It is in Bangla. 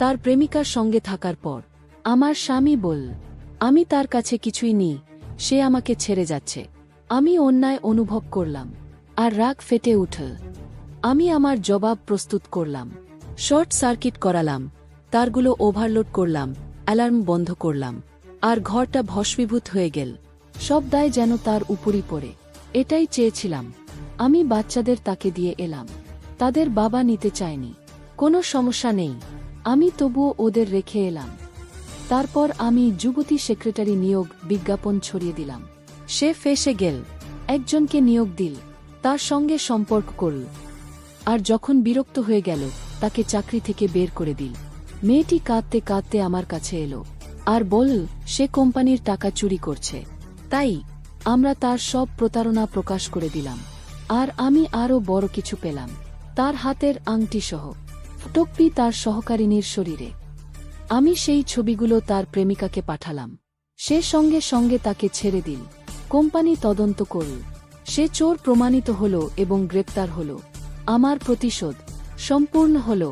তার প্রেমিকার সঙ্গে থাকার পর আমার স্বামী বলল, আমি তার কাছে কিছুই নিই, সে আমাকে ছেড়ে যাচ্ছে। আমি অন্যায় অনুভব করলাম আর রাগ ফেটে উঠল। আমি আমার জবাব প্রস্তুত করলাম। শর্ট সার্কিট করালাম, তারগুলো ওভারলোড করলাম, অ্যালার্ম বন্ধ করলাম, আর ঘরটা ভস্মীভূত হয়ে গেল। সব দায় যেন তার উপরই পড়ে। এটাই চেয়েছিলাম। আমি বাচ্চাদের তাকে দিয়ে এলাম। তাদের বাবা নিতে চায়নি। কোনো সমস্যা নেই, আমি তবুও ওদের রেখে এলাম। তারপর আমি যুবতী সেক্রেটারি নিয়োগ বিজ্ঞাপন ছড়িয়ে দিলাম। সে ফেঁসে গেল, একজনকে নিয়োগ দিল, তার সঙ্গে সম্পর্ক করল, আর যখন বিরক্ত হয়ে গেল তাকে চাকরি থেকে বের করে দিল। মেয়েটি কাঁদতে কাঁদতে আমার কাছে এলো আর বলল সে কোম্পানির টাকা চুরি করছে। তাই আমরা তার সব প্রতারণা প্রকাশ করে দিলাম। আর আমি আরও বড় কিছু পেলাম, তার হাতের আংটি সহ ফটোকপি তার সহকারিনীর শরীরে। আমি সেই ছবিগুলো তার প্রেমিকাকে পাঠালাম। সে সঙ্গে সঙ্গে তাকে ছেড়ে দিল। কোম্পানি তদন্ত করল, সে চোর প্রমাণিত হল এবং গ্রেপ্তার হল। আমার প্রতিশোধ সম্পূর্ণ হল।